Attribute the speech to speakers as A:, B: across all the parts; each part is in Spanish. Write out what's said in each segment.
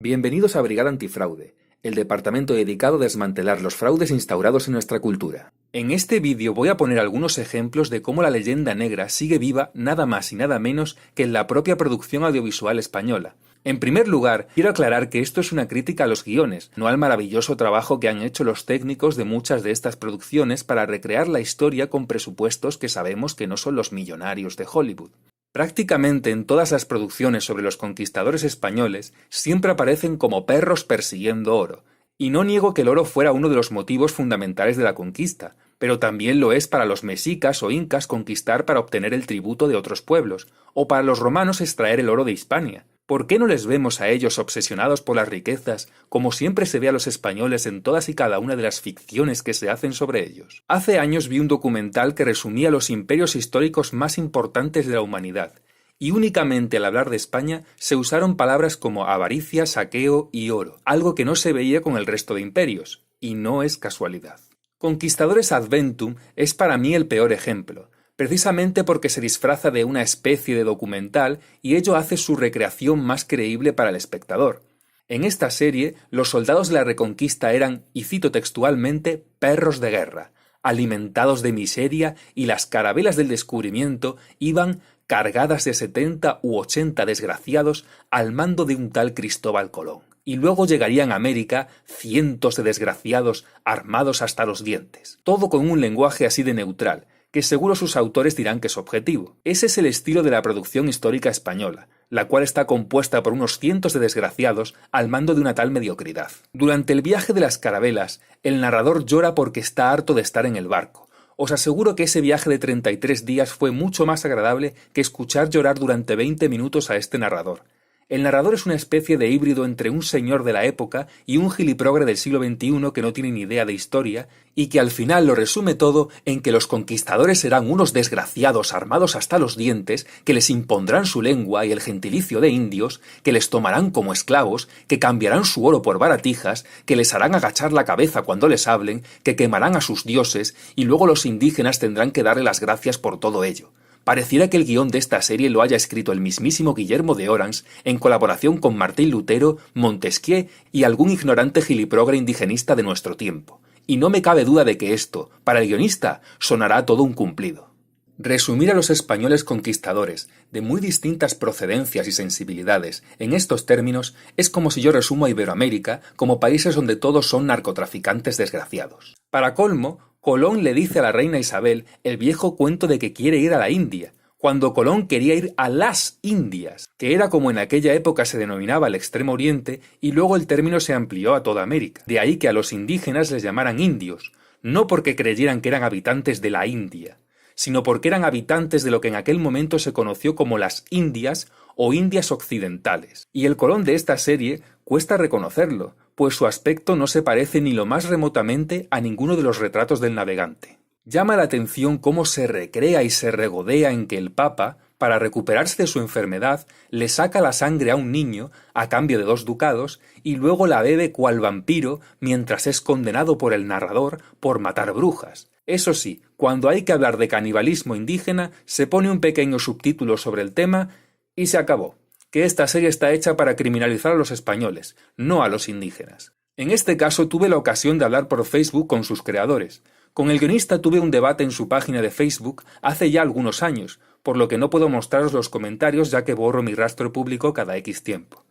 A: Bienvenidos a Brigada Antifraude, el departamento dedicado a desmantelar los fraudes instaurados en nuestra cultura. En este vídeo voy a poner algunos ejemplos de cómo la leyenda negra sigue viva nada más y nada menos que en la propia producción audiovisual española. En primer lugar, quiero aclarar que esto es una crítica a los guiones, no al maravilloso trabajo que han hecho los técnicos de muchas de estas producciones para recrear la historia con presupuestos que sabemos que no son los millonarios de Hollywood. Prácticamente en todas las producciones sobre los conquistadores españoles siempre aparecen como perros persiguiendo oro, y no niego que el oro fuera uno de los motivos fundamentales de la conquista, pero también lo es para los mexicas o incas conquistar para obtener el tributo de otros pueblos, o para los romanos extraer el oro de Hispania. ¿Por qué no les vemos a ellos obsesionados por las riquezas, como siempre se ve a los españoles en todas y cada una de las ficciones que se hacen sobre ellos? Hace años vi un documental que resumía los imperios históricos más importantes de la humanidad, y únicamente al hablar de España se usaron palabras como avaricia, saqueo y oro, algo que no se veía con el resto de imperios, y no es casualidad. Conquistadores Adventum es para mí el peor ejemplo, precisamente porque se disfraza de una especie de documental y ello hace su recreación más creíble para el espectador. En esta serie, los soldados de la Reconquista eran, y cito textualmente, perros de guerra, alimentados de miseria, y las carabelas del descubrimiento iban cargadas de 70 u 80 desgraciados al mando de un tal Cristóbal Colón. Y luego llegarían a América cientos de desgraciados armados hasta los dientes. Todo con un lenguaje así de neutral, que seguro sus autores dirán que es objetivo. Ese es el estilo de la producción histórica española, la cual está compuesta por unos cientos de desgraciados al mando de una tal mediocridad. Durante el viaje de las carabelas, el narrador llora porque está harto de estar en el barco. Os aseguro que ese viaje de 33 días fue mucho más agradable que escuchar llorar durante 20 minutos a este narrador. El narrador es una especie de híbrido entre un señor de la época y un giliprogre del siglo XXI que no tiene ni idea de historia y que al final lo resume todo en que los conquistadores serán unos desgraciados armados hasta los dientes que les impondrán su lengua y el gentilicio de indios, que les tomarán como esclavos, que cambiarán su oro por baratijas, que les harán agachar la cabeza cuando les hablen, que quemarán a sus dioses y luego los indígenas tendrán que darle las gracias por todo ello. Pareciera que el guión de esta serie lo haya escrito el mismísimo Guillermo de Orange en colaboración con Martín Lutero, Montesquieu y algún ignorante giliprogre indigenista de nuestro tiempo. Y no me cabe duda de que esto, para el guionista, sonará todo un cumplido. Resumir a los españoles conquistadores, de muy distintas procedencias y sensibilidades, en estos términos es como si yo resumo a Iberoamérica como países donde todos son narcotraficantes desgraciados. Para colmo, Colón le dice a la reina Isabel el viejo cuento de que quiere ir a la India, cuando Colón quería ir a las Indias, que era como en aquella época se denominaba el Extremo Oriente, y luego el término se amplió a toda América. De ahí que a los indígenas les llamaran indios, no porque creyeran que eran habitantes de la India, sino porque eran habitantes de lo que en aquel momento se conoció como las Indias o Indias Occidentales. Y el Colón de esta serie cuesta reconocerlo, pues su aspecto no se parece ni lo más remotamente a ninguno de los retratos del navegante. Llama la atención cómo se recrea y se regodea en que el Papa, para recuperarse de su enfermedad, le saca la sangre a un niño a cambio de 2 ducados y luego la bebe cual vampiro mientras es condenado por el narrador por matar brujas. Eso sí, cuando hay que hablar de canibalismo indígena, se pone un pequeño subtítulo sobre el tema y se acabó. Que esta serie está hecha para criminalizar a los españoles, no a los indígenas. En este caso tuve la ocasión de hablar por Facebook con sus creadores. Con el guionista tuve un debate en su página de Facebook hace ya algunos años, por lo que no puedo mostraros los comentarios ya que borro mi rastro público cada X tiempo.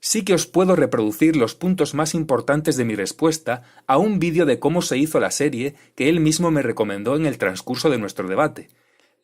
A: Sí que os puedo reproducir los puntos más importantes de mi respuesta a un vídeo de cómo se hizo la serie que él mismo me recomendó en el transcurso de nuestro debate.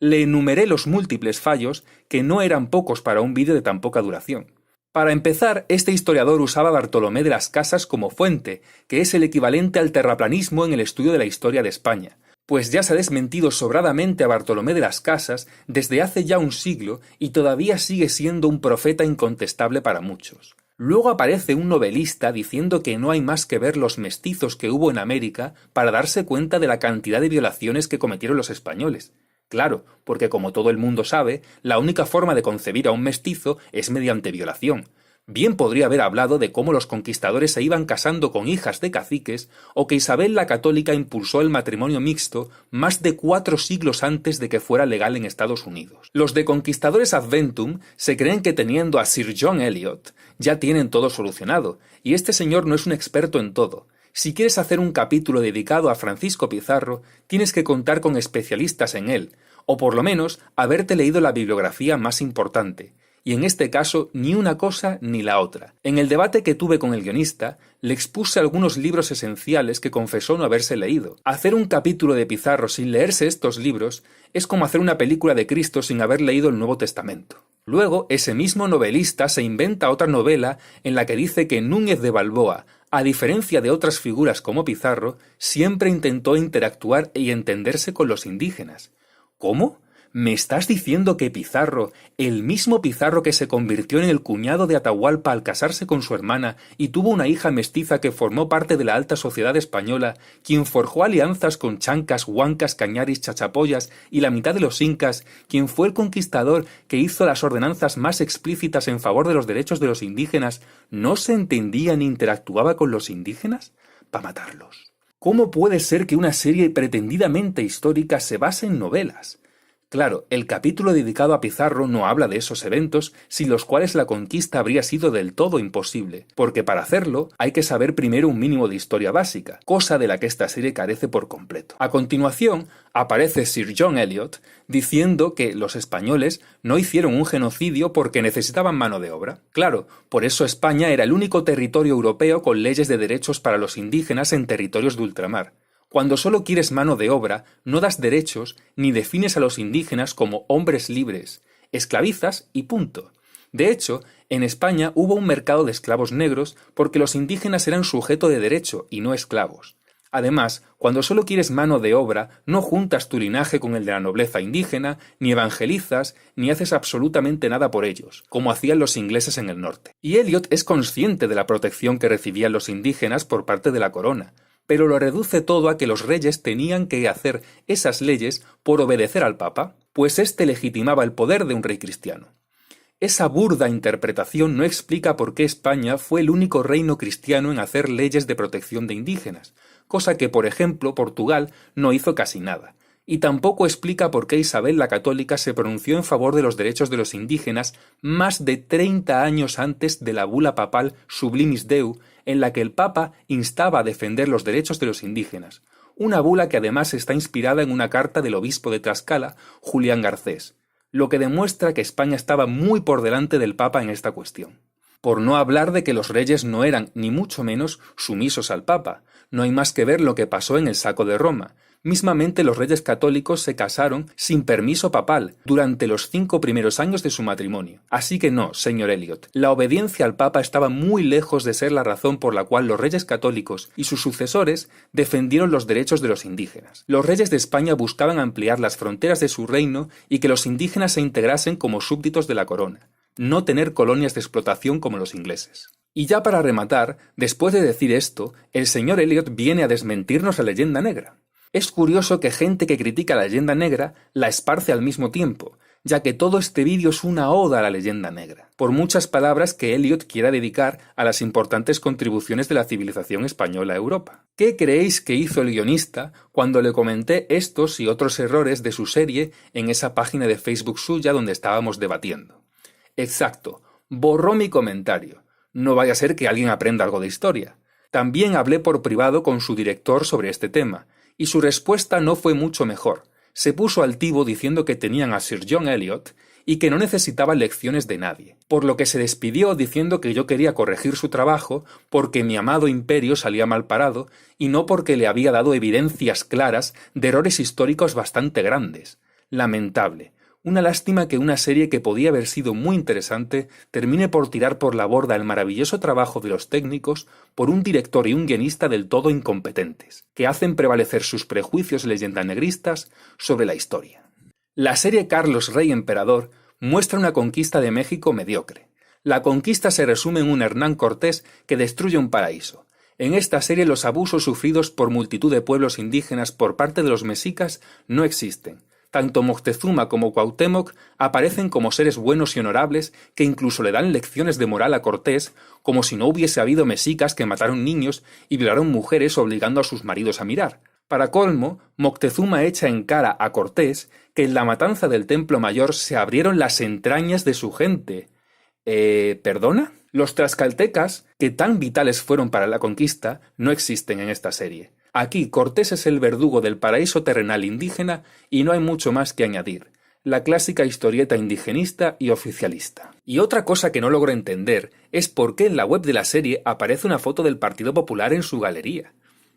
A: Le enumeré los múltiples fallos, que no eran pocos para un vídeo de tan poca duración. Para empezar, este historiador usaba a Bartolomé de las Casas como fuente, que es el equivalente al terraplanismo en el estudio de la historia de España, pues ya se ha desmentido sobradamente a Bartolomé de las Casas desde hace ya un siglo y todavía sigue siendo un profeta incontestable para muchos. Luego aparece un novelista diciendo que no hay más que ver los mestizos que hubo en América para darse cuenta de la cantidad de violaciones que cometieron los españoles. Claro, porque como todo el mundo sabe, la única forma de concebir a un mestizo es mediante violación. Bien podría haber hablado de cómo los conquistadores se iban casando con hijas de caciques o que Isabel la Católica impulsó el matrimonio mixto más de 4 siglos antes de que fuera legal en Estados Unidos. Los de Conquistadores Adventum se creen que teniendo a Sir John Eliot, ya tienen todo solucionado, y este señor no es un experto en todo. Si quieres hacer un capítulo dedicado a Francisco Pizarro, tienes que contar con especialistas en él, o por lo menos haberte leído la bibliografía más importante. Y en este caso ni una cosa ni la otra. En el debate que tuve con el guionista, le expuse algunos libros esenciales que confesó no haberse leído. Hacer un capítulo de Pizarro sin leerse estos libros es como hacer una película de Cristo sin haber leído el Nuevo Testamento. Luego, ese mismo novelista se inventa otra novela en la que dice que Núñez de Balboa, a diferencia de otras figuras como Pizarro, siempre intentó interactuar y entenderse con los indígenas. ¿Cómo? ¿Me estás diciendo que Pizarro, el mismo Pizarro que se convirtió en el cuñado de Atahualpa al casarse con su hermana y tuvo una hija mestiza que formó parte de la alta sociedad española, quien forjó alianzas con chancas, huancas, cañaris, chachapoyas y la mitad de los incas, quien fue el conquistador que hizo las ordenanzas más explícitas en favor de los derechos de los indígenas, no se entendía ni interactuaba con los indígenas? Para matarlos. ¿Cómo puede ser que una serie pretendidamente histórica se base en novelas? Claro, el capítulo dedicado a Pizarro no habla de esos eventos sin los cuales la conquista habría sido del todo imposible, porque para hacerlo hay que saber primero un mínimo de historia básica, cosa de la que esta serie carece por completo. A continuación, aparece Sir John Eliot diciendo que los españoles no hicieron un genocidio porque necesitaban mano de obra. Claro, por eso España era el único territorio europeo con leyes de derechos para los indígenas en territorios de ultramar. Cuando solo quieres mano de obra, no das derechos ni defines a los indígenas como hombres libres, esclavizas y punto. De hecho, en España hubo un mercado de esclavos negros porque los indígenas eran sujeto de derecho y no esclavos. Además, cuando solo quieres mano de obra, no juntas tu linaje con el de la nobleza indígena, ni evangelizas, ni haces absolutamente nada por ellos, como hacían los ingleses en el norte. Y Eliot es consciente de la protección que recibían los indígenas por parte de la corona, pero lo reduce todo a que los reyes tenían que hacer esas leyes por obedecer al Papa, pues éste legitimaba el poder de un rey cristiano. Esa burda interpretación no explica por qué España fue el único reino cristiano en hacer leyes de protección de indígenas, cosa que, por ejemplo, Portugal no hizo casi nada. Y tampoco explica por qué Isabel la Católica se pronunció en favor de los derechos de los indígenas más de 30 años antes de la bula papal Sublimis Deu, en la que el Papa instaba a defender los derechos de los indígenas, una bula que además está inspirada en una carta del obispo de Tlaxcala, Julián Garcés, lo que demuestra que España estaba muy por delante del Papa en esta cuestión. Por no hablar de que los reyes no eran, ni mucho menos, sumisos al Papa. No hay más que ver lo que pasó en el saco de Roma. Mismamente los reyes católicos se casaron sin permiso papal durante los 5 primeros años de su matrimonio. Así que no, señor Eliot, la obediencia al Papa estaba muy lejos de ser la razón por la cual los reyes católicos y sus sucesores defendieron los derechos de los indígenas. Los reyes de España buscaban ampliar las fronteras de su reino y que los indígenas se integrasen como súbditos de la corona, no tener colonias de explotación como los ingleses. Y ya para rematar, después de decir esto, el señor Eliot viene a desmentirnos la leyenda negra. Es curioso que gente que critica la leyenda negra la esparce al mismo tiempo, ya que todo este vídeo es una oda a la leyenda negra, por muchas palabras que Eliot quiera dedicar a las importantes contribuciones de la civilización española a Europa. ¿Qué creéis que hizo el guionista cuando le comenté estos y otros errores de su serie en esa página de Facebook suya donde estábamos debatiendo? Exacto, borró mi comentario. No vaya a ser que alguien aprenda algo de historia. También hablé por privado con su director sobre este tema, y su respuesta no fue mucho mejor. Se puso altivo diciendo que tenían a Sir John Eliot y que no necesitaba lecciones de nadie, por lo que se despidió diciendo que yo quería corregir su trabajo porque mi amado imperio salía mal parado y no porque le había dado evidencias claras de errores históricos bastante grandes. Lamentable. Una lástima que una serie que podía haber sido muy interesante termine por tirar por la borda el maravilloso trabajo de los técnicos por un director y un guionista del todo incompetentes, que hacen prevalecer sus prejuicios leyendanegristas sobre la historia. La serie Carlos Rey Emperador muestra una conquista de México mediocre. La conquista se resume en un Hernán Cortés que destruye un paraíso. En esta serie los abusos sufridos por multitud de pueblos indígenas por parte de los mexicas no existen. Tanto Moctezuma como Cuauhtémoc aparecen como seres buenos y honorables que incluso le dan lecciones de moral a Cortés, como si no hubiese habido mexicas que mataron niños y violaron mujeres obligando a sus maridos a mirar. Para colmo, Moctezuma echa en cara a Cortés que en la matanza del Templo Mayor se abrieron las entrañas de su gente. ¿Perdona? Los tlaxcaltecas, que tan vitales fueron para la conquista, no existen en esta serie. Aquí Cortés es el verdugo del paraíso terrenal indígena y no hay mucho más que añadir. La clásica historieta indigenista y oficialista. Y otra cosa que no logro entender es por qué en la web de la serie aparece una foto del Partido Popular en su galería.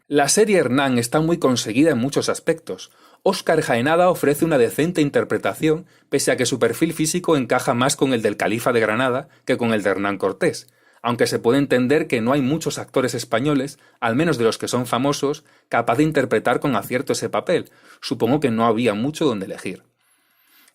A: La serie Hernán está muy conseguida en muchos aspectos. Óscar Jaenada ofrece una decente interpretación, pese a que su perfil físico encaja más con el del califa de Granada que con el de Hernán Cortés, aunque se puede entender que no hay muchos actores españoles, al menos de los que son famosos, capaz de interpretar con acierto ese papel. Supongo que no había mucho donde elegir.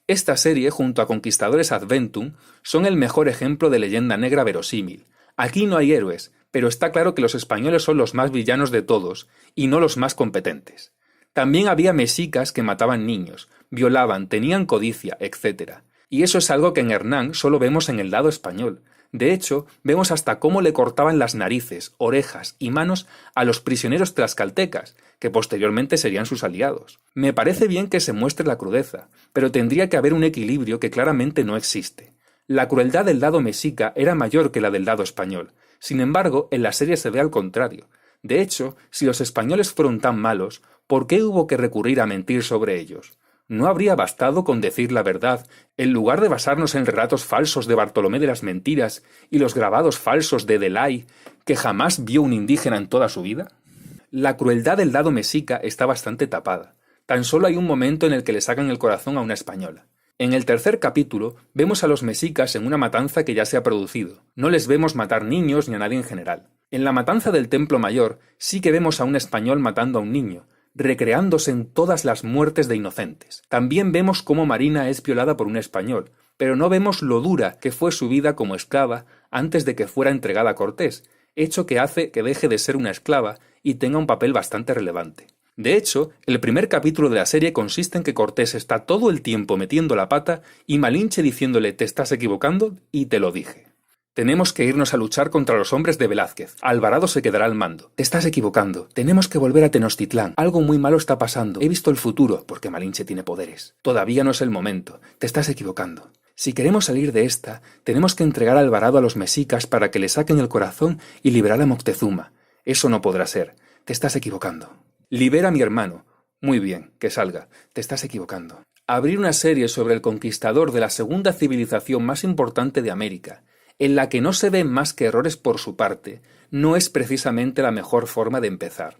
A: Esta serie, junto a Conquistadores Adventum, son el mejor ejemplo de leyenda negra verosímil. Aquí no hay héroes, pero está claro que los españoles son los más villanos de todos, y no los más competentes. También había mexicas que mataban niños, violaban, tenían codicia, etc. Y eso es algo que en Hernán solo vemos en el lado español. De hecho, vemos hasta cómo le cortaban las narices, orejas y manos a los prisioneros tlaxcaltecas, que posteriormente serían sus aliados. Me parece bien que se muestre la crudeza, pero tendría que haber un equilibrio que claramente no existe. La crueldad del lado mexica era mayor que la del lado español. Sin embargo, en la serie se ve al contrario. De hecho, si los españoles fueron tan malos, ¿por qué hubo que recurrir a mentir sobre ellos? ¿No habría bastado con decir la verdad, en lugar de basarnos en relatos falsos de Bartolomé de las Mentiras y los grabados falsos de Delay, que jamás vio un indígena en toda su vida? La crueldad del lado mexica está bastante tapada. Tan solo hay un momento en el que le sacan el corazón a una española. En el tercer capítulo vemos a los mexicas en una matanza que ya se ha producido. No les vemos matar niños ni a nadie en general. En la matanza del Templo Mayor sí que vemos a un español matando a un niño, recreándose en todas las muertes de inocentes. También vemos cómo Marina es violada por un español, pero no vemos lo dura que fue su vida como esclava antes de que fuera entregada a Cortés, hecho que hace que deje de ser una esclava y tenga un papel bastante relevante. De hecho, el primer capítulo de la serie consiste en que Cortés está todo el tiempo metiendo la pata y Malinche diciéndole «te estás equivocando» y «te lo dije». Tenemos que irnos a luchar contra los hombres de Velázquez. Alvarado se quedará al mando. Te estás equivocando. Tenemos que volver a Tenochtitlán. Algo muy malo está pasando. He visto el futuro, porque Malinche tiene poderes. Todavía no es el momento. Te estás equivocando. Si queremos salir de esta, tenemos que entregar a Alvarado a los mexicas para que le saquen el corazón y liberar a Moctezuma. Eso no podrá ser. Te estás equivocando. Libera a mi hermano. Muy bien, que salga. Te estás equivocando. Abrir una serie sobre el conquistador de la segunda civilización más importante de América, en la que no se ven más que errores por su parte, no es precisamente la mejor forma de empezar.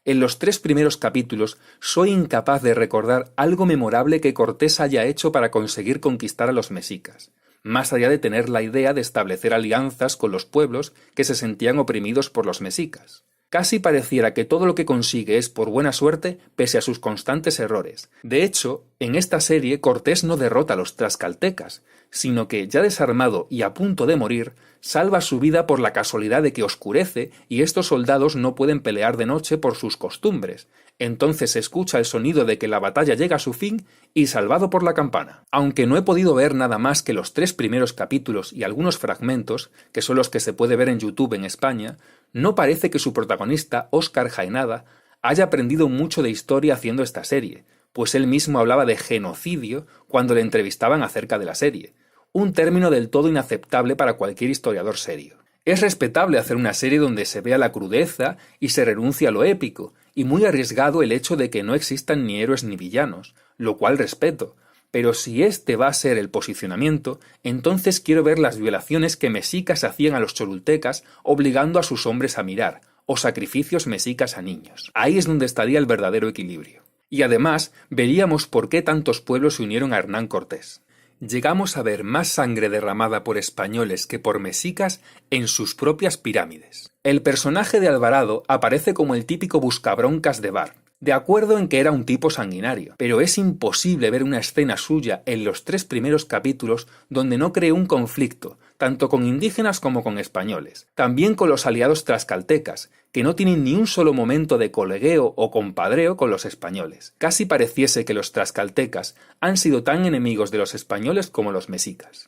A: En los 3 primeros capítulos soy incapaz de recordar algo memorable que Cortés haya hecho para conseguir conquistar a los mexicas, más allá de tener la idea de establecer alianzas con los pueblos que se sentían oprimidos por los mexicas. Casi pareciera que todo lo que consigue es por buena suerte pese a sus constantes errores. De hecho, en esta serie Cortés no derrota a los tlaxcaltecas, sino que, ya desarmado y a punto de morir, salva su vida por la casualidad de que oscurece y estos soldados no pueden pelear de noche por sus costumbres. Entonces se escucha el sonido de que la batalla llega a su fin y salvado por la campana. Aunque no he podido ver nada más que los 3 primeros capítulos y algunos fragmentos, que son los que se puede ver en YouTube en España, no parece que su protagonista, Óscar Jaenada, haya aprendido mucho de historia haciendo esta serie, pues él mismo hablaba de genocidio cuando le entrevistaban acerca de la serie, un término del todo inaceptable para cualquier historiador serio. Es respetable hacer una serie donde se vea la crudeza y se renuncie a lo épico, y muy arriesgado el hecho de que no existan ni héroes ni villanos, lo cual respeto, pero si este va a ser el posicionamiento, entonces quiero ver las violaciones que mexicas hacían a los cholultecas obligando a sus hombres a mirar, o sacrificios mexicas a niños. Ahí es donde estaría el verdadero equilibrio. Y además, veríamos por qué tantos pueblos se unieron a Hernán Cortés. Llegamos a ver más sangre derramada por españoles que por mexicas en sus propias pirámides. El personaje de Alvarado aparece como el típico buscabroncas de bar, de acuerdo en que era un tipo sanguinario, pero es imposible ver una escena suya en los 3 primeros capítulos donde no cree un conflicto, tanto con indígenas como con españoles, también con los aliados tlaxcaltecas, que no tienen ni un solo momento de colegueo o compadreo con los españoles. Casi pareciese que los tlaxcaltecas han sido tan enemigos de los españoles como los mexicas.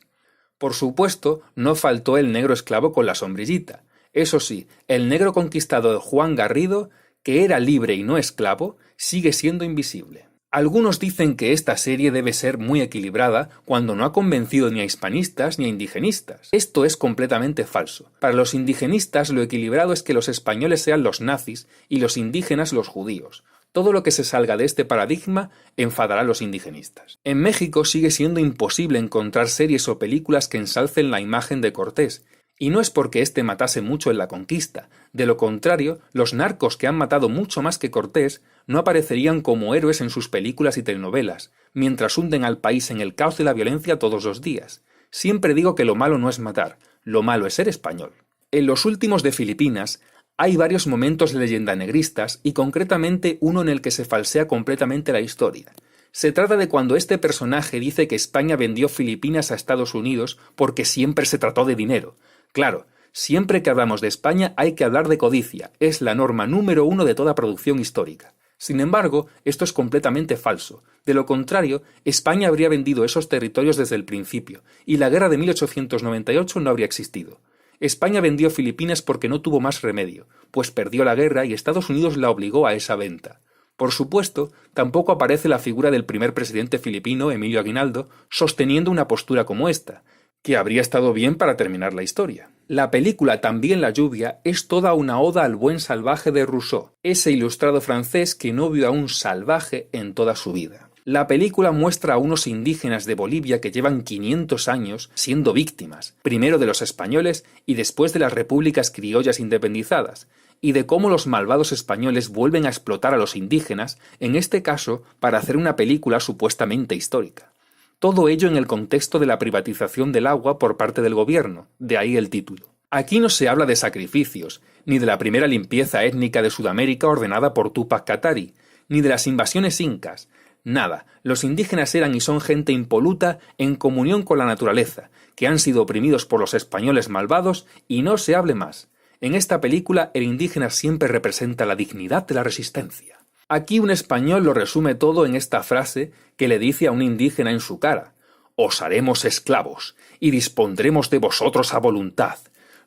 A: Por supuesto, no faltó el negro esclavo con la sombrillita. Eso sí, el negro conquistador Juan Garrido, que era libre y no esclavo, sigue siendo invisible. Algunos dicen que esta serie debe ser muy equilibrada cuando no ha convencido ni a hispanistas ni a indigenistas. Esto es completamente falso. Para los indigenistas lo equilibrado es que los españoles sean los nazis y los indígenas los judíos. Todo lo que se salga de este paradigma enfadará a los indigenistas. En México sigue siendo imposible encontrar series o películas que ensalcen la imagen de Cortés. Y no es porque éste matase mucho en la conquista. De lo contrario, los narcos que han matado mucho más que Cortés no aparecerían como héroes en sus películas y telenovelas, mientras hunden al país en el caos de la violencia todos los días. Siempre digo que lo malo no es matar, lo malo es ser español. En los últimos de Filipinas hay varios momentos de leyendanegristas y concretamente uno en el que se falsea completamente la historia. Se trata de cuando este personaje dice que España vendió Filipinas a Estados Unidos porque siempre se trató de dinero. Claro, siempre que hablamos de España hay que hablar de codicia, es la norma número 1 de toda producción histórica. Sin embargo, esto es completamente falso. De lo contrario, España habría vendido esos territorios desde el principio, y la guerra de 1898 no habría existido. España vendió Filipinas porque no tuvo más remedio, pues perdió la guerra y Estados Unidos la obligó a esa venta. Por supuesto, tampoco aparece la figura del primer presidente filipino, Emilio Aguinaldo, sosteniendo una postura como esta, que habría estado bien para terminar la historia. La película También la lluvia es toda una oda al buen salvaje de Rousseau, ese ilustrado francés que no vio a un salvaje en toda su vida. La película muestra a unos indígenas de Bolivia que llevan 500 años siendo víctimas, primero de los españoles y después de las repúblicas criollas independizadas, y de cómo los malvados españoles vuelven a explotar a los indígenas, en este caso para hacer una película supuestamente histórica. Todo ello en el contexto de la privatización del agua por parte del gobierno, de ahí el título. Aquí no se habla de sacrificios, ni de la primera limpieza étnica de Sudamérica ordenada por Túpac Katari, ni de las invasiones incas. Nada, los indígenas eran y son gente impoluta en comunión con la naturaleza, que han sido oprimidos por los españoles malvados y no se hable más. En esta película el indígena siempre representa la dignidad de la resistencia. Aquí un español lo resume todo en esta frase que le dice a un indígena en su cara: «Os haremos esclavos y dispondremos de vosotros a voluntad.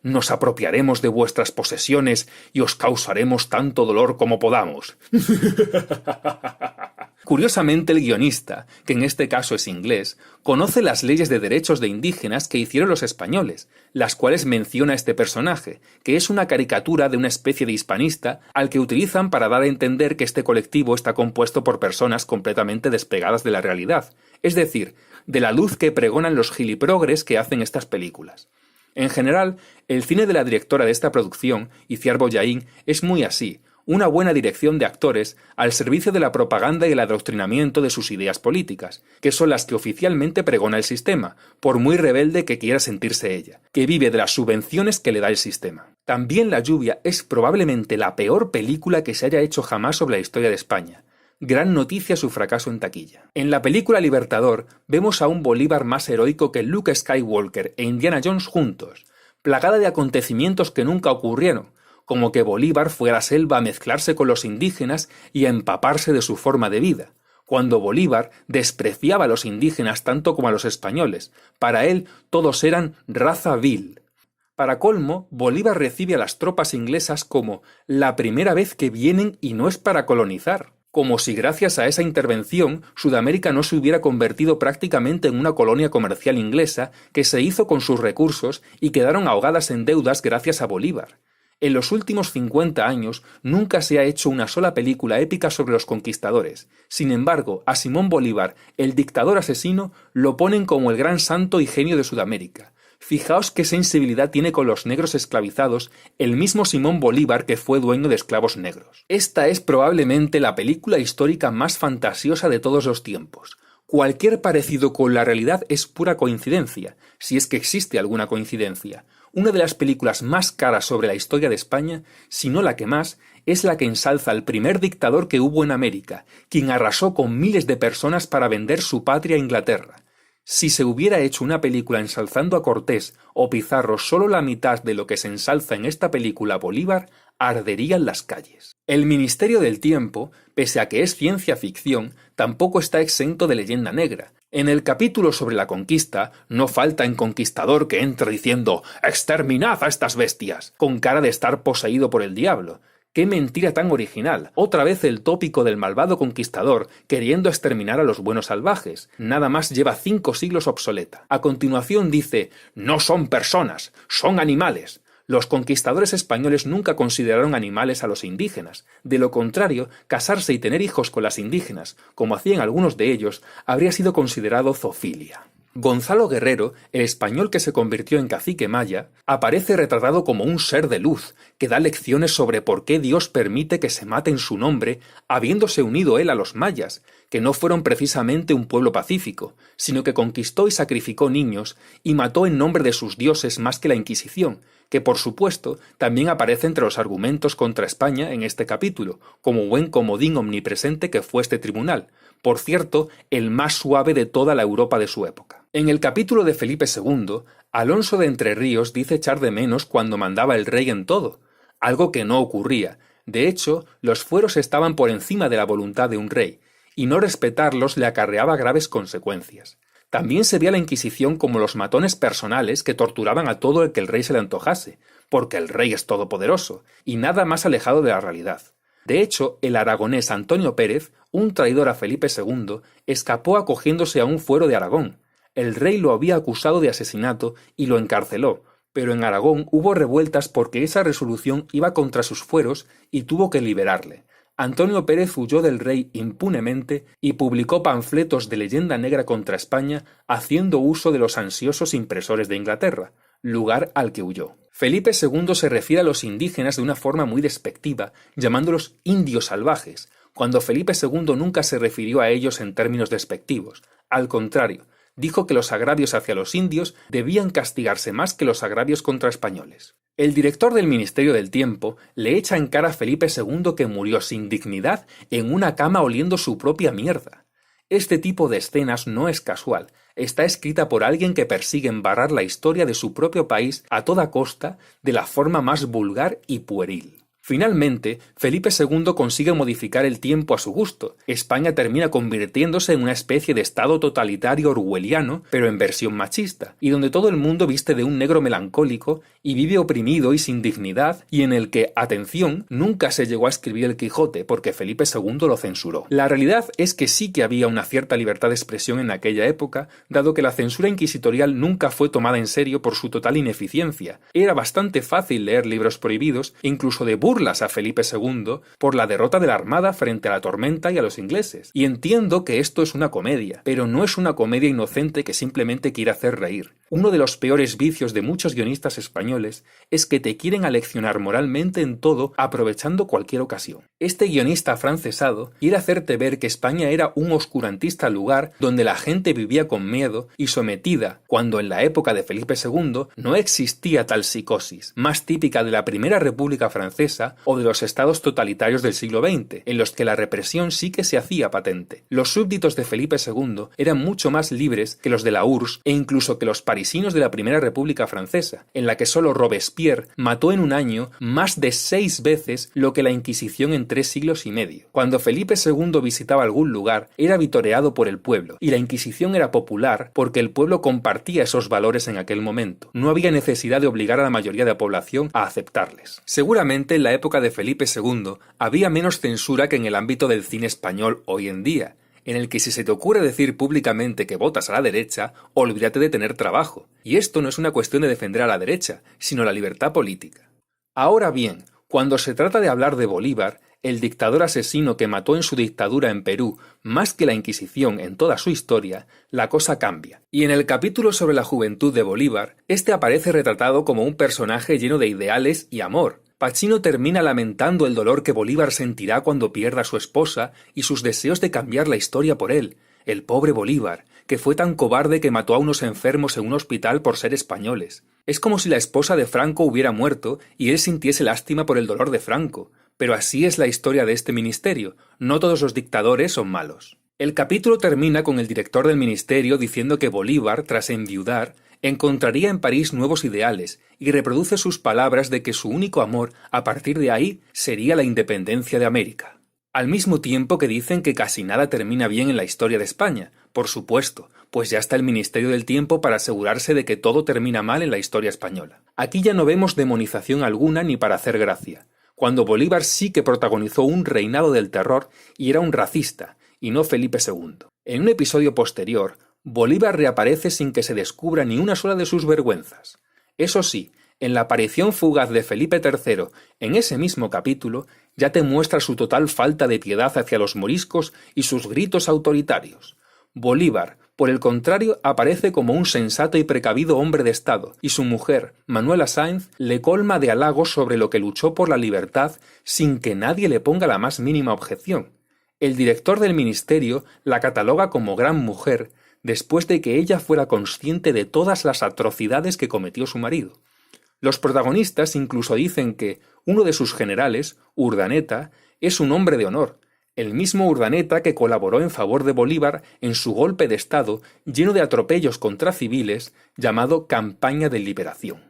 A: Nos apropiaremos de vuestras posesiones y os causaremos tanto dolor como podamos». Curiosamente, el guionista, que en este caso es inglés, conoce las leyes de derechos de indígenas que hicieron los españoles, las cuales menciona este personaje, que es una caricatura de una especie de hispanista al que utilizan para dar a entender que este colectivo está compuesto por personas completamente despegadas de la realidad, es decir, de la luz que pregonan los giliprogres que hacen estas películas. En general, el cine de la directora de esta producción, Itziar Boyain, es muy así, una buena dirección de actores al servicio de la propaganda y el adoctrinamiento de sus ideas políticas, que son las que oficialmente pregona el sistema, por muy rebelde que quiera sentirse ella, que vive de las subvenciones que le da el sistema. También La lluvia es probablemente la peor película que se haya hecho jamás sobre la historia de España. Gran noticia su fracaso en taquilla. En la película Libertador vemos a un Bolívar más heroico que Luke Skywalker e Indiana Jones juntos, plagada de acontecimientos que nunca ocurrieron, como que Bolívar fue a la selva a mezclarse con los indígenas y a empaparse de su forma de vida, cuando Bolívar despreciaba a los indígenas tanto como a los españoles. Para él todos eran raza vil. Para colmo, Bolívar recibe a las tropas inglesas como la primera vez que vienen y no es para colonizar, como si gracias a esa intervención Sudamérica no se hubiera convertido prácticamente en una colonia comercial inglesa que se hizo con sus recursos y quedaron ahogadas en deudas gracias a Bolívar. En los últimos 50 años nunca se ha hecho una sola película épica sobre los conquistadores. Sin embargo, a Simón Bolívar, el dictador asesino, lo ponen como el gran santo y genio de Sudamérica. Fijaos qué sensibilidad tiene con los negros esclavizados el mismo Simón Bolívar que fue dueño de esclavos negros. Esta es probablemente la película histórica más fantasiosa de todos los tiempos. Cualquier parecido con la realidad es pura coincidencia, si es que existe alguna coincidencia. Una de las películas más caras sobre la historia de España, si no la que más, es la que ensalza al primer dictador que hubo en América, quien arrasó con miles de personas para vender su patria a Inglaterra. Si se hubiera hecho una película ensalzando a Cortés o Pizarro solo la mitad de lo que se ensalza en esta película Bolívar, arderían las calles. El Ministerio del Tiempo, pese a que es ciencia ficción, tampoco está exento de leyenda negra. En el capítulo sobre la conquista, no falta un conquistador que entra diciendo «¡Exterminad a estas bestias!», con cara de estar poseído por el diablo, ¡Qué mentira tan original! Otra vez el tópico del malvado conquistador queriendo exterminar a los buenos salvajes. Nada más lleva 5 siglos obsoleta. A continuación dice, no son personas, son animales. Los conquistadores españoles nunca consideraron animales a los indígenas. De lo contrario, casarse y tener hijos con las indígenas, como hacían algunos de ellos, habría sido considerado zoofilia. Gonzalo Guerrero, el español que se convirtió en cacique maya, aparece retratado como un ser de luz, que da lecciones sobre por qué Dios permite que se mate en su nombre, habiéndose unido él a los mayas, que no fueron precisamente un pueblo pacífico, sino que conquistó y sacrificó niños y mató en nombre de sus dioses más que la Inquisición, que por supuesto también aparece entre los argumentos contra España en este capítulo, como buen comodín omnipresente que fue este tribunal, por cierto, el más suave de toda la Europa de su época. En el capítulo de Felipe II, Alonso de Entre Ríos dice echar de menos cuando mandaba el rey en todo, algo que no ocurría. De hecho, los fueros estaban por encima de la voluntad de un rey, y no respetarlos le acarreaba graves consecuencias. También se veía la Inquisición como los matones personales que torturaban a todo el que el rey se le antojase, porque el rey es todopoderoso, y nada más alejado de la realidad. De hecho, el aragonés Antonio Pérez, un traidor a Felipe II, escapó acogiéndose a un fuero de Aragón. El rey lo había acusado de asesinato y lo encarceló, pero en Aragón hubo revueltas porque esa resolución iba contra sus fueros y tuvo que liberarle. Antonio Pérez huyó del rey impunemente y publicó panfletos de leyenda negra contra España haciendo uso de los ansiosos impresores de Inglaterra, lugar al que huyó. Felipe II se refiere a los indígenas de una forma muy despectiva, llamándolos indios salvajes, cuando Felipe II nunca se refirió a ellos en términos despectivos. Al contrario, dijo que los agravios hacia los indios debían castigarse más que los agravios contra españoles. El director del Ministerio del Tiempo le echa en cara a Felipe II que murió sin dignidad en una cama oliendo su propia mierda. Este tipo de escenas no es casual, está escrita por alguien que persigue embarrar la historia de su propio país a toda costa de la forma más vulgar y pueril. Finalmente, Felipe II consigue modificar el tiempo a su gusto. España termina convirtiéndose en una especie de estado totalitario orwelliano, pero en versión machista, y donde todo el mundo viste de un negro melancólico y vive oprimido y sin dignidad, y en el que, atención, nunca se llegó a escribir el Quijote porque Felipe II lo censuró. La realidad es que sí que había una cierta libertad de expresión en aquella época, dado que la censura inquisitorial nunca fue tomada en serio por su total ineficiencia. Era bastante fácil leer libros prohibidos, incluso de burlas a Felipe II por la derrota de la Armada frente a la tormenta y a los ingleses. Y entiendo que esto es una comedia, pero no es una comedia inocente que simplemente quiere hacer reír. Uno de los peores vicios de muchos guionistas españoles es que te quieren aleccionar moralmente en todo aprovechando cualquier ocasión. Este guionista afrancesado quiere hacerte ver que España era un oscurantista lugar donde la gente vivía con miedo y sometida, cuando en la época de Felipe II no existía tal psicosis, más típica de la Primera República Francesa o de los estados totalitarios del siglo XX, en los que la represión sí que se hacía patente. Los súbditos de Felipe II eran mucho más libres que los de la URSS e incluso que los parisinos de la Primera República Francesa, en la que solo Robespierre mató en un año más de 6 veces lo que la Inquisición en 3 siglos y medio. Cuando Felipe II visitaba algún lugar, era vitoreado por el pueblo, y la Inquisición era popular porque el pueblo compartía esos valores en aquel momento. No había necesidad de obligar a la mayoría de la población a aceptarles. Seguramente en la época de Felipe II había menos censura que en el ámbito del cine español hoy en día, en el que si se te ocurre decir públicamente que votas a la derecha, olvídate de tener trabajo. Y esto no es una cuestión de defender a la derecha, sino la libertad política. Ahora bien, cuando se trata de hablar de Bolívar, el dictador asesino que mató en su dictadura en Perú más que la Inquisición en toda su historia, la cosa cambia. Y en el capítulo sobre la juventud de Bolívar, este aparece retratado como un personaje lleno de ideales y amor. Pacino termina lamentando el dolor que Bolívar sentirá cuando pierda a su esposa y sus deseos de cambiar la historia por él. El pobre Bolívar, que fue tan cobarde que mató a unos enfermos en un hospital por ser españoles. Es como si la esposa de Franco hubiera muerto y él sintiese lástima por el dolor de Franco. Pero así es la historia de este ministerio, no todos los dictadores son malos. El capítulo termina con el director del ministerio diciendo que Bolívar, tras enviudar, encontraría en París nuevos ideales y reproduce sus palabras de que su único amor, a partir de ahí, sería la independencia de América. Al mismo tiempo que dicen que casi nada termina bien en la historia de España, por supuesto, pues ya está el Ministerio del Tiempo para asegurarse de que todo termina mal en la historia española. Aquí ya no vemos demonización alguna ni para hacer gracia. cuando Bolívar sí que protagonizó un reinado del terror y era un racista, y no Felipe II. En un episodio posterior, Bolívar reaparece sin que se descubra ni una sola de sus vergüenzas. Eso sí, en la aparición fugaz de Felipe III en ese mismo capítulo, ya te muestra su total falta de piedad hacia los moriscos y sus gritos autoritarios. Bolívar, por el contrario, aparece como un sensato y precavido hombre de Estado, y su mujer, Manuela Sáenz, le colma de halagos sobre lo que luchó por la libertad sin que nadie le ponga la más mínima objeción. El director del ministerio la cataloga como gran mujer, después de que ella fuera consciente de todas las atrocidades que cometió su marido. Los protagonistas incluso dicen que uno de sus generales, Urdaneta, es un hombre de honor, el mismo Urdaneta que colaboró en favor de Bolívar en su golpe de Estado lleno de atropellos contra civiles llamado Campaña de Liberación.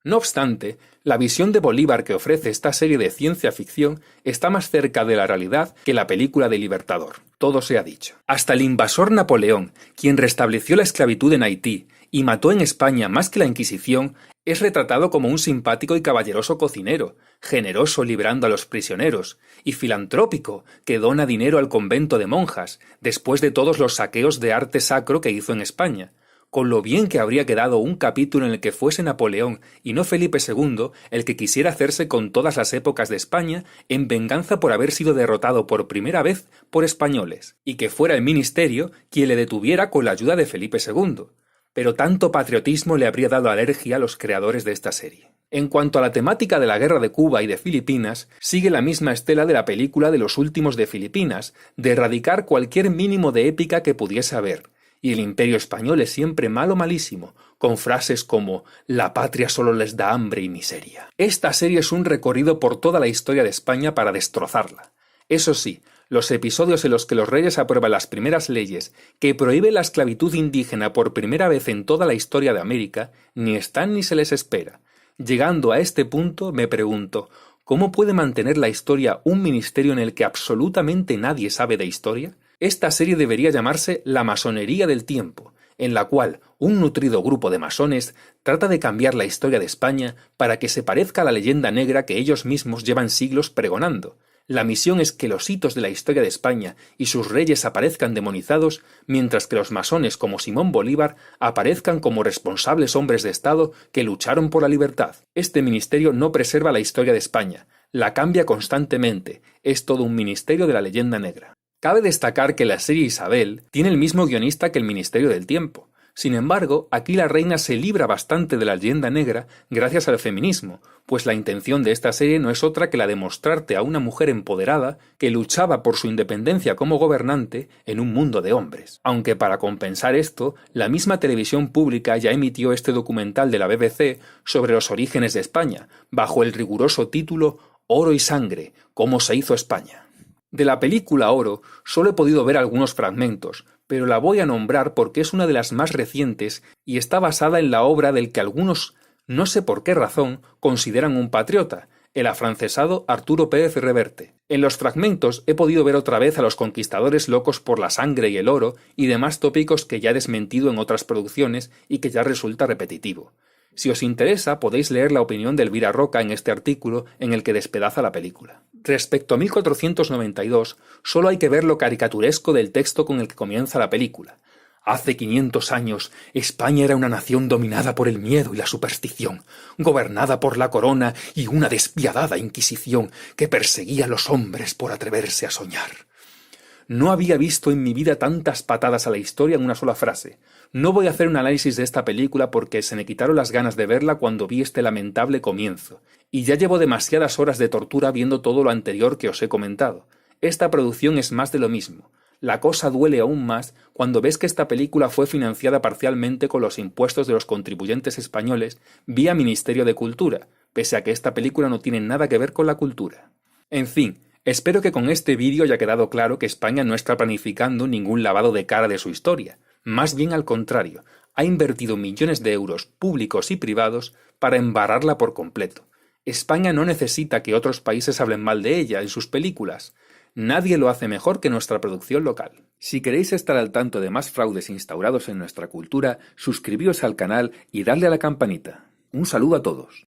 A: No obstante, la visión de Bolívar que ofrece esta serie de ciencia ficción está más cerca de la realidad que la película de Libertador. Todo se ha dicho. Hasta el invasor Napoleón, quien restableció la esclavitud en Haití y mató en España más que la Inquisición, es retratado como un simpático y caballeroso cocinero, generoso librando a los prisioneros, y filantrópico, que dona dinero al convento de monjas, después de todos los saqueos de arte sacro que hizo en España. Con lo bien que habría quedado un capítulo en el que fuese Napoleón y no Felipe II el que quisiera hacerse con todas las épocas de España en venganza por haber sido derrotado por primera vez por españoles, y que fuera el ministerio quien le detuviera con la ayuda de Felipe II. Pero tanto patriotismo le habría dado alergia a los creadores de esta serie. En cuanto a la temática de la guerra de Cuba y de Filipinas, sigue la misma estela de la película de Los últimos de Filipinas, de erradicar cualquier mínimo de épica que pudiese haber. Y el imperio español es siempre malo malísimo, con frases como «la patria solo les da hambre y miseria». Esta serie es un recorrido por toda la historia de España para destrozarla. Eso sí, los episodios en los que los reyes aprueban las primeras leyes que prohíben la esclavitud indígena por primera vez en toda la historia de América, ni están ni se les espera. Llegando a este punto, me pregunto, ¿cómo puede mantener la historia un ministerio en el que absolutamente nadie sabe de historia? Esta serie debería llamarse La masonería del tiempo, en la cual un nutrido grupo de masones trata de cambiar la historia de España para que se parezca a la leyenda negra que ellos mismos llevan siglos pregonando. La misión es que los hitos de la historia de España y sus reyes aparezcan demonizados, mientras que los masones como Simón Bolívar aparezcan como responsables hombres de Estado que lucharon por la libertad. Este ministerio no preserva la historia de España, la cambia constantemente, es todo un ministerio de la leyenda negra. Cabe destacar que la serie Isabel tiene el mismo guionista que el Ministerio del Tiempo. Sin embargo, aquí la reina se libra bastante de la leyenda negra gracias al feminismo, pues la intención de esta serie no es otra que la de mostrarte a una mujer empoderada que luchaba por su independencia como gobernante en un mundo de hombres. Aunque para compensar esto, la misma televisión pública ya emitió este documental de la BBC sobre los orígenes de España, bajo el riguroso título Oro y Sangre, cómo se hizo España. De la película Oro solo he podido ver algunos fragmentos, pero la voy a nombrar porque es una de las más recientes y está basada en la obra del que algunos, no sé por qué razón, consideran un patriota, el afrancesado Arturo Pérez Reverte. En los fragmentos he podido ver otra vez a los conquistadores locos por la sangre y el oro y demás tópicos que ya he desmentido en otras producciones y que ya resulta repetitivo. Si os interesa, podéis leer la opinión de Elvira Roca en este artículo en el que despedaza la película. Respecto a 1492, solo hay que ver lo caricaturesco del texto con el que comienza la película. Hace 500 años, España era una nación dominada por el miedo y la superstición, gobernada por la corona y una despiadada Inquisición que perseguía a los hombres por atreverse a soñar. No había visto en mi vida tantas patadas a la historia en una sola frase. No voy a hacer un análisis de esta película porque se me quitaron las ganas de verla cuando vi este lamentable comienzo, y ya llevo demasiadas horas de tortura viendo todo lo anterior que os he comentado. Esta producción es más de lo mismo. La cosa duele aún más cuando ves que esta película fue financiada parcialmente con los impuestos de los contribuyentes españoles vía Ministerio de Cultura, pese a que esta película no tiene nada que ver con la cultura. En fin, espero que con este vídeo haya quedado claro que España no está planificando ningún lavado de cara de su historia. Más bien al contrario, ha invertido millones de euros públicos y privados para embarrarla por completo. España no necesita que otros países hablen mal de ella en sus películas. Nadie lo hace mejor que nuestra producción local. Si queréis estar al tanto de más fraudes instaurados en nuestra cultura, suscribíos al canal y darle a la campanita. Un saludo a todos.